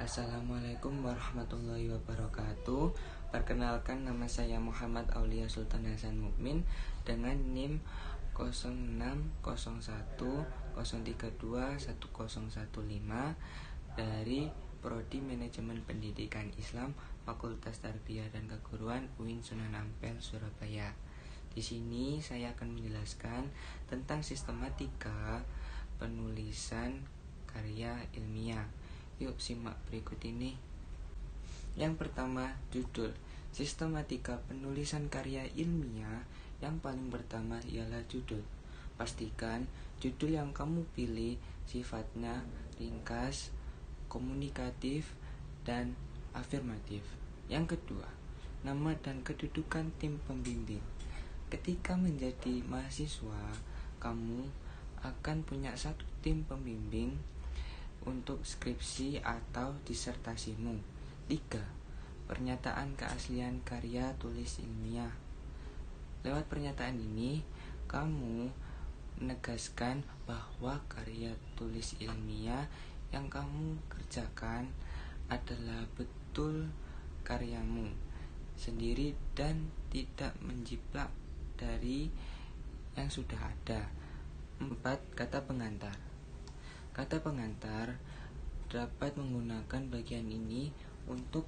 Assalamualaikum warahmatullahi wabarakatuh. Perkenalkan, nama saya Muhammad Aulia Sultan Hasan Mukmin dengan NIM 060103210115 dari Prodi Manajemen Pendidikan Islam Fakultas Tarbiyah dan Keguruan UIN Sunan Ampel, Surabaya. Di sini saya akan menjelaskan tentang sistematika penulisan karya ilmiah. Yuk simak berikut ini. Yang pertama, judul. Sistematika penulisan karya ilmiah. Yang paling pertama ialah judul. Pastikan judul yang kamu pilih sifatnya ringkas, komunikatif, dan afirmatif. Yang kedua, nama dan kedudukan tim pembimbing. Ketika menjadi mahasiswa, kamu akan punya satu tim pembimbing untuk skripsi atau disertasimu. 3. Pernyataan keaslian karya tulis ilmiah. Lewat pernyataan ini, kamu menegaskan bahwa karya tulis ilmiah yang kamu kerjakan adalah betul karyamu sendiri dan tidak menjiplak dari yang sudah ada. 4. Kata pengantar. Kata pengantar dapat menggunakan bagian ini untuk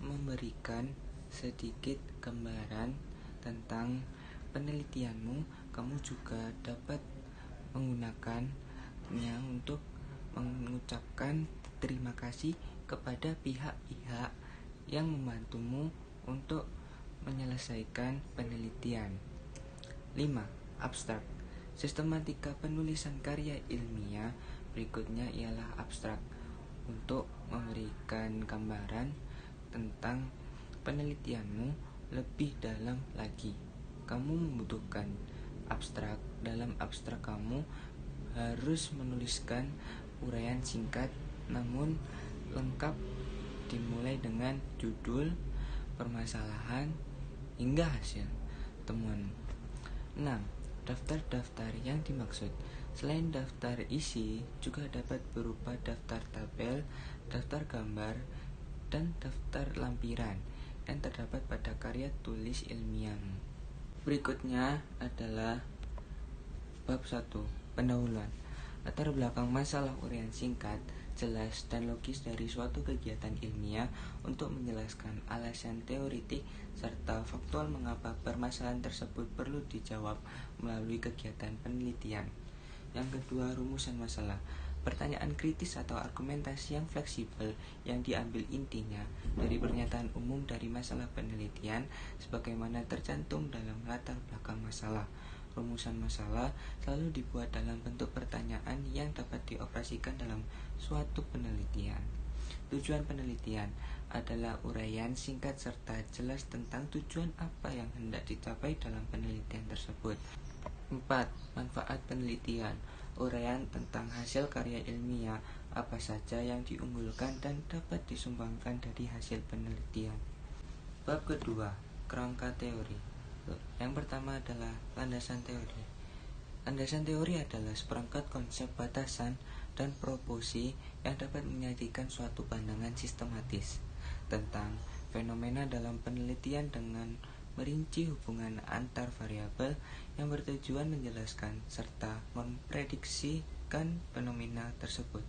memberikan sedikit gambaran tentang penelitianmu. Kamu juga dapat menggunakannya untuk mengucapkan terima kasih kepada pihak-pihak yang membantumu untuk menyelesaikan penelitian. 5. Abstrak. Sistematika penulisan karya ilmiah berikutnya ialah abstrak. Untuk memberikan gambaran tentang penelitianmu lebih dalam lagi, kamu membutuhkan abstrak. Dalam abstrak kamu harus menuliskan uraian singkat namun lengkap, dimulai dengan judul, permasalahan, hingga hasil temuan. 6. Daftar-daftar yang dimaksud. Selain daftar isi, juga dapat berupa daftar tabel, daftar gambar, dan daftar lampiran yang terdapat pada karya tulis ilmiah. Berikutnya adalah bab 1, pendahuluan. Latar belakang masalah uraian singkat, jelas, dan logis dari suatu kegiatan ilmiah untuk menjelaskan alasan teoritik serta faktual mengapa permasalahan tersebut perlu dijawab melalui kegiatan penelitian. Yang kedua, rumusan masalah. Pertanyaan kritis atau argumentasi yang fleksibel yang diambil intinya dari pernyataan umum dari masalah penelitian sebagaimana tercantum dalam latar belakang masalah. Rumusan masalah selalu dibuat dalam bentuk pertanyaan yang dapat dioperasikan dalam suatu penelitian. Tujuan penelitian adalah uraian singkat serta jelas tentang tujuan apa yang hendak dicapai dalam penelitian tersebut. 4. Manfaat penelitian. Uraian tentang hasil karya ilmiah, apa saja yang diunggulkan dan dapat disumbangkan dari hasil penelitian. Bab kedua, kerangka teori. Yang pertama adalah landasan teori. Landasan teori adalah seperangkat konsep batasan dan proporsi yang dapat menyajikan suatu pandangan sistematis tentang fenomena dalam penelitian dengan merinci hubungan antar variabel yang bertujuan menjelaskan serta memprediksikan fenomena tersebut.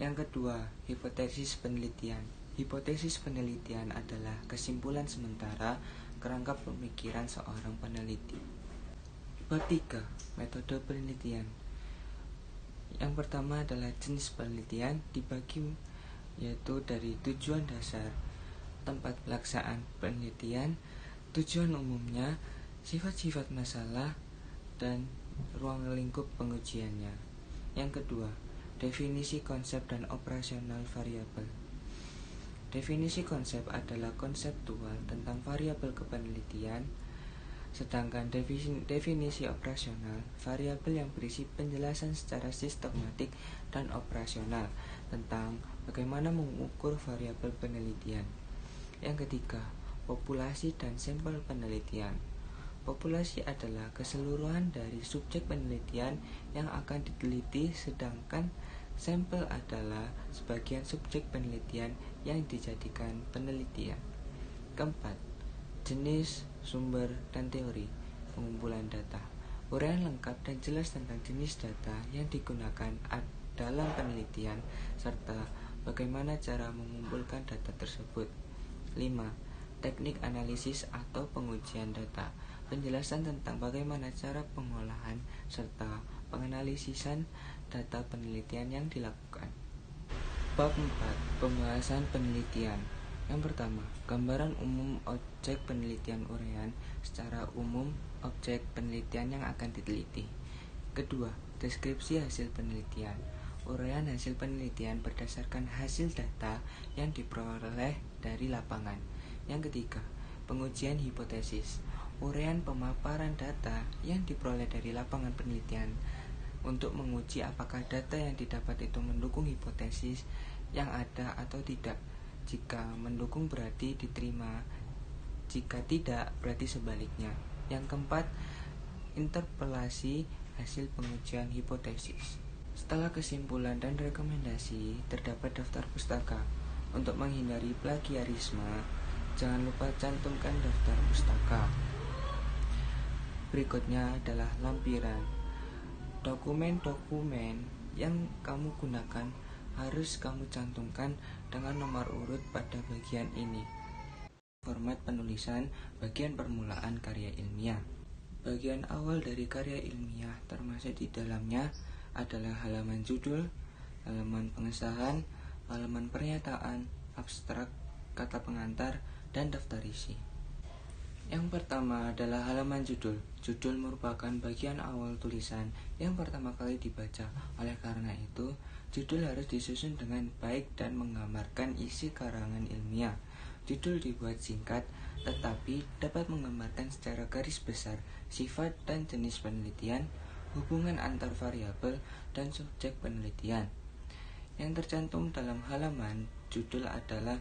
Yang kedua, hipotesis penelitian. Hipotesis penelitian adalah kesimpulan sementara kerangka pemikiran seorang peneliti. Bab 3, metode penelitian. Yang pertama adalah jenis penelitian, dibagi yaitu dari tujuan dasar, tempat pelaksanaan penelitian, tujuan umumnya, sifat-sifat masalah, dan ruang lingkup pengujiannya. Yang kedua, definisi konsep dan operasional variabel. Definisi konsep adalah konseptual tentang variabel kepenelitian, sedangkan definisi operasional variabel yang berisi penjelasan secara sistematik dan operasional tentang bagaimana mengukur variabel penelitian. Yang ketiga, populasi dan sampel penelitian. Populasi adalah keseluruhan dari subjek penelitian yang akan diteliti, sedangkan Sampel adalah sebagian subjek penelitian yang dijadikan penelitian. Keempat, jenis, sumber, dan teori pengumpulan data. Uraian lengkap dan jelas tentang jenis data yang digunakan dalam penelitian serta bagaimana cara mengumpulkan data tersebut. 5. Teknik analisis atau pengujian data. Penjelasan tentang bagaimana cara pengolahan serta penganalisisan data penelitian yang dilakukan. Bab 4. Pembahasan penelitian. Yang pertama, gambaran umum objek penelitian uraian secara umum objek penelitian yang akan diteliti. Kedua, deskripsi hasil penelitian. Uraian hasil penelitian berdasarkan hasil data yang diperoleh dari lapangan. Yang ketiga, pengujian hipotesis. Uraian pemaparan data yang diperoleh dari lapangan penelitian untuk menguji apakah data yang didapat itu mendukung hipotesis yang ada atau tidak. Jika mendukung berarti diterima, jika tidak berarti sebaliknya. Yang keempat, interpelasi hasil pengujian hipotesis. Setelah kesimpulan dan rekomendasi, terdapat daftar pustaka. Untuk menghindari plagiarisme, jangan lupa cantumkan daftar pustaka. Berikutnya adalah lampiran. Dokumen-dokumen yang kamu gunakan harus kamu cantumkan dengan nomor urut pada bagian ini. Format penulisan bagian permulaan karya ilmiah. Bagian awal dari karya ilmiah termasuk di dalamnya adalah halaman judul, halaman pengesahan, halaman pernyataan, abstrak, kata pengantar, dan daftar isi. Yang pertama adalah halaman judul. Judul merupakan bagian awal tulisan yang pertama kali dibaca. Oleh karena itu, judul harus disusun dengan baik dan menggambarkan isi karangan ilmiah. Judul dibuat singkat, tetapi dapat menggambarkan secara garis besar sifat dan jenis penelitian, hubungan antar variabel, dan subjek penelitian. Yang tercantum dalam halaman judul adalah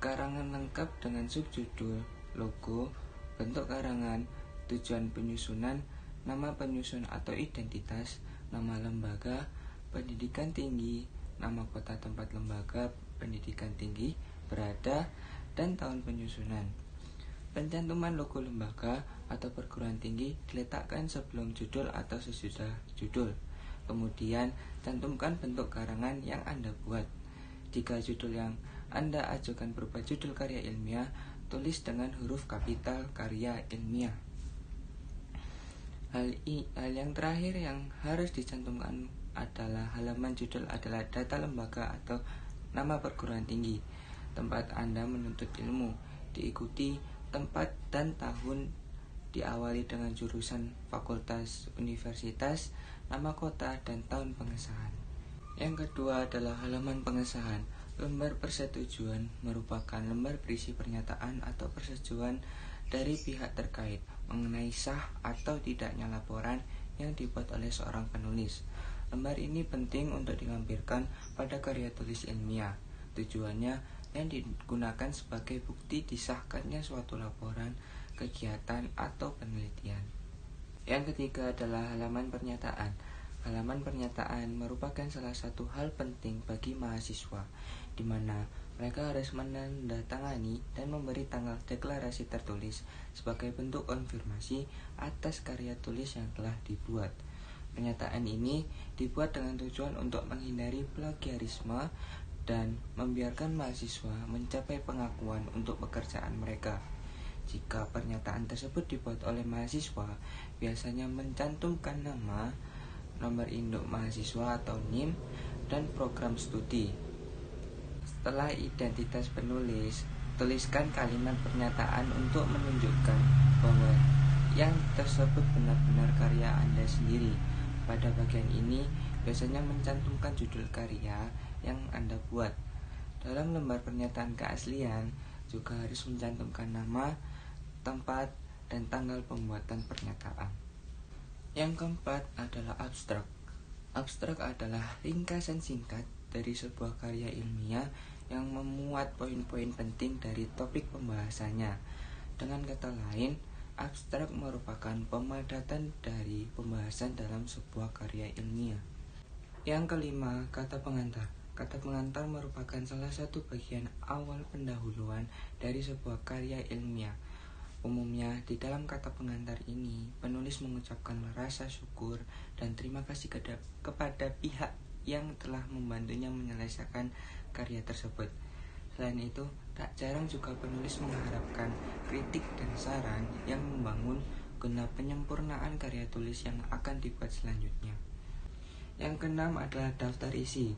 karangan lengkap dengan subjudul, logo, bentuk karangan, tujuan penyusunan, nama penyusun atau identitas, nama lembaga pendidikan tinggi, nama kota tempat lembaga pendidikan tinggi berada, dan tahun penyusunan. Pencantuman logo lembaga atau perguruan tinggi diletakkan sebelum judul atau sesudah judul. Kemudian, cantumkan bentuk karangan yang Anda buat. Jika judul yang Anda ajukan berupa judul karya ilmiah, tulis dengan huruf kapital karya ilmiah. Hal yang terakhir yang harus dicantumkan adalah halaman judul adalah data lembaga atau nama perguruan tinggi tempat Anda menuntut ilmu, diikuti tempat dan tahun, diawali dengan jurusan, fakultas, universitas, nama kota, dan tahun pengesahan. Yang kedua adalah halaman pengesahan. Lembar persetujuan merupakan lembar berisi pernyataan atau persetujuan dari pihak terkait mengenai sah atau tidaknya laporan yang dibuat oleh seorang penulis. Lembar ini penting untuk dilampirkan pada karya tulis ilmiah. Tujuannya yang digunakan sebagai bukti disahkannya suatu laporan, kegiatan, atau penelitian. Yang ketiga adalah halaman pernyataan. Halaman pernyataan merupakan salah satu hal penting bagi mahasiswa, di mana mereka harus menandatangani dan memberi tanggal deklarasi tertulis sebagai bentuk konfirmasi atas karya tulis yang telah dibuat. Pernyataan ini dibuat dengan tujuan untuk menghindari plagiarisme dan membiarkan mahasiswa mencapai pengakuan untuk pekerjaan mereka. Jika pernyataan tersebut dibuat oleh mahasiswa, biasanya mencantumkan nama, nomor induk mahasiswa atau NIM, dan program studi. Setelah identitas penulis, tuliskan kalimat pernyataan untuk menunjukkan bahwa yang tersebut benar-benar karya Anda sendiri. Pada bagian ini, biasanya mencantumkan judul karya yang Anda buat. Dalam lembar pernyataan keaslian, juga harus mencantumkan nama, tempat, dan tanggal pembuatan pernyataan. Yang keempat adalah abstrak. Abstrak adalah ringkasan singkat dari sebuah karya ilmiah yang memuat poin-poin penting dari topik pembahasannya. Dengan kata lain, abstrak merupakan pemadatan dari pembahasan dalam sebuah karya ilmiah. Yang kelima, kata pengantar. Kata pengantar merupakan salah satu bagian awal pendahuluan dari sebuah karya ilmiah. Umumnya, di dalam kata pengantar ini, penulis mengucapkan rasa syukur dan terima kasih kepada pihak yang telah membantunya menyelesaikan karya tersebut. Selain itu, tak jarang juga penulis mengharapkan kritik dan saran yang membangun guna penyempurnaan karya tulis yang akan dibuat selanjutnya. Yang keenam adalah daftar isi.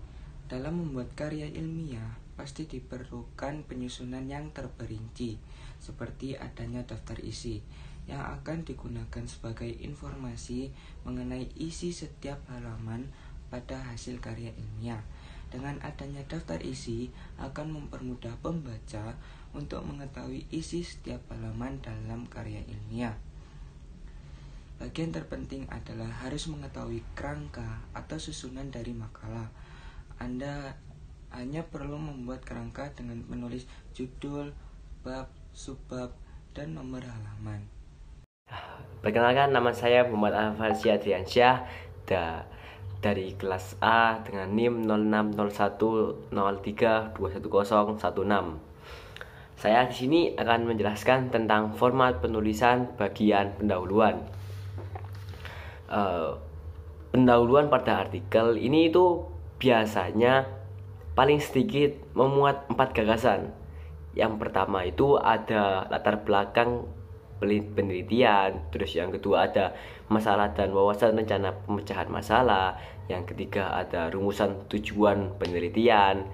Dalam membuat karya ilmiah, pasti diperlukan penyusunan yang terperinci, seperti adanya daftar isi, yang akan digunakan sebagai informasi mengenai isi setiap halaman pada hasil karya ilmiah. Dengan adanya daftar isi, akan mempermudah pembaca untuk mengetahui isi setiap halaman dalam karya ilmiah. Bagian terpenting adalah harus mengetahui kerangka atau susunan dari makalah. Anda hanya perlu membuat kerangka dengan menulis judul, bab, subbab, dan nomor halaman. Perkenalkan, nama saya Muhammad Al-Farsi Adriansyah dari kelas A dengan NIM 060103211016. Saya di sini akan menjelaskan tentang format penulisan bagian pendahuluan. Pendahuluan pada artikel ini itu biasanya paling sedikit memuat 4 gagasan. Yang pertama itu ada latar belakang penelitian, terus yang kedua ada masalah dan wawasan rencana pemecahan masalah, yang ketiga ada rumusan tujuan penelitian,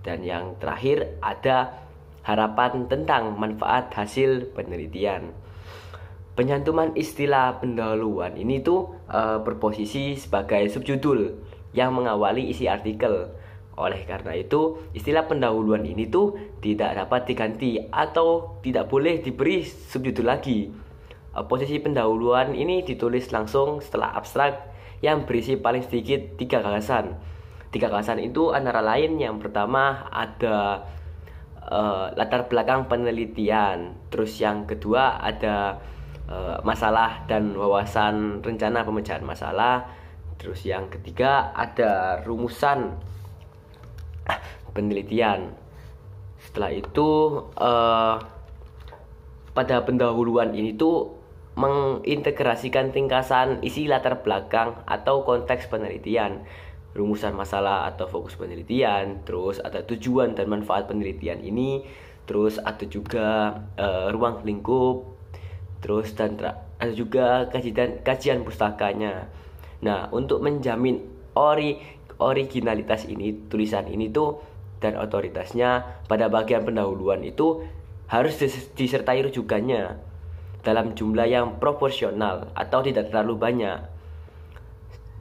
dan yang terakhir ada harapan tentang manfaat hasil penelitian. Penyantuman istilah pendahuluan ini tuh berposisi sebagai subjudul yang mengawali isi artikel. Oleh karena itu, istilah pendahuluan ini tuh tidak dapat diganti atau tidak boleh diberi subjudul lagi. Posisi pendahuluan ini ditulis langsung setelah abstrak yang berisi paling sedikit 3 gagasan. 3 gagasan itu antara lain, yang pertama ada latar belakang penelitian, terus yang kedua ada masalah dan wawasan rencana pemecahan masalah, terus yang ketiga ada rumusan penelitian. Setelah itu pada pendahuluan ini tuh mengintegrasikan ringkasan isi latar belakang atau konteks penelitian, rumusan masalah atau fokus penelitian, terus ada tujuan dan manfaat penelitian ini, terus ada juga ruang lingkup, terus dan ada juga kajian pustakanya. Nah, untuk menjamin originalitas ini, tulisan ini tuh dan otoritasnya, pada bagian pendahuluan itu harus disertai rujukannya dalam jumlah yang proporsional atau tidak terlalu banyak.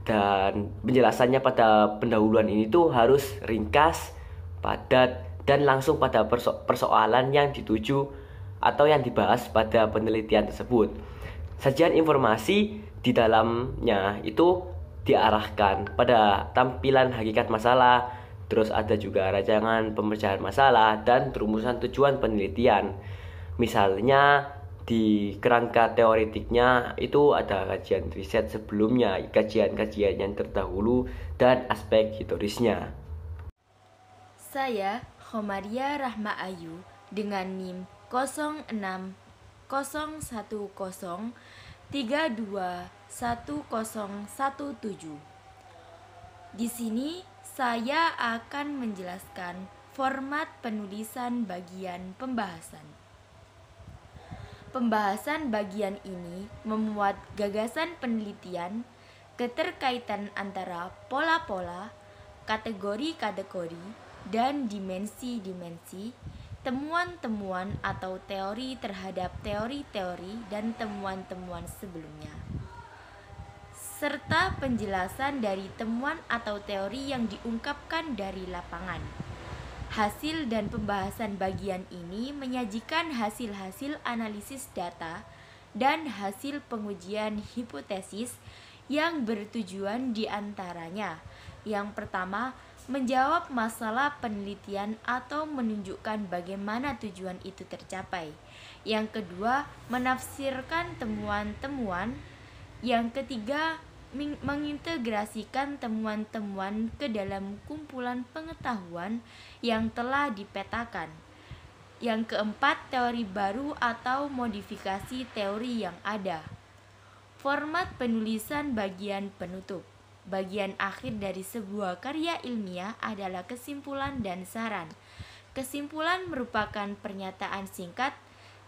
Dan penjelasannya pada pendahuluan ini tuh harus ringkas, padat, dan langsung pada persoalan yang dituju atau yang dibahas pada penelitian tersebut. Sajian informasi di dalamnya itu diarahkan pada tampilan hakikat masalah, terus ada juga rancangan pemecahan masalah dan rumusan tujuan penelitian. Misalnya di kerangka teoretiknya itu ada kajian riset sebelumnya, kajian-kajian yang terdahulu, dan aspek historisnya. Saya Khomaria Rahma Ayu dengan NIM 0610321017. Di sini saya akan menjelaskan format penulisan bagian pembahasan. Pembahasan bagian ini memuat gagasan penelitian, keterkaitan antara pola-pola, kategori-kategori, dan dimensi-dimensi, temuan-temuan atau teori terhadap teori-teori dan temuan-temuan sebelumnya, serta penjelasan dari temuan atau teori yang diungkapkan dari lapangan. Hasil dan pembahasan bagian ini menyajikan hasil-hasil analisis data dan hasil pengujian hipotesis yang bertujuan diantaranya. Yang pertama, menjawab masalah penelitian atau menunjukkan bagaimana tujuan itu tercapai. Yang kedua, menafsirkan temuan-temuan. Yang ketiga, mengintegrasikan temuan-temuan ke dalam kumpulan pengetahuan yang telah dipetakan. Yang keempat, teori baru atau modifikasi teori yang ada. Format penulisan bagian penutup. Bagian akhir dari sebuah karya ilmiah adalah kesimpulan dan saran. Kesimpulan merupakan pernyataan singkat,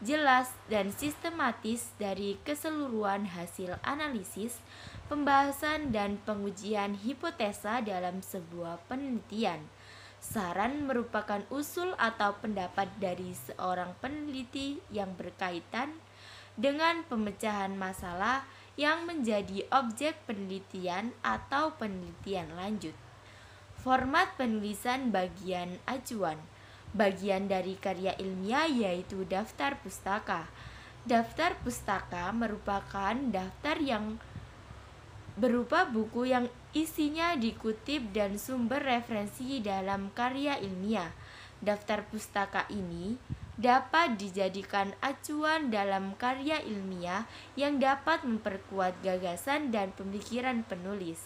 jelas, dan sistematis dari keseluruhan hasil analisis, pembahasan, dan pengujian hipotesa dalam sebuah penelitian. Saran merupakan usul atau pendapat dari seorang peneliti yang berkaitan dengan pemecahan masalah yang menjadi objek penelitian atau penelitian lanjut. Format penulisan bagian acuan. Bagian dari karya ilmiah yaitu daftar pustaka. Daftar pustaka merupakan daftar yang berupa buku yang isinya dikutip dan sumber referensi dalam karya ilmiah. Daftar pustaka ini dapat dijadikan acuan dalam karya ilmiah yang dapat memperkuat gagasan dan pemikiran penulis.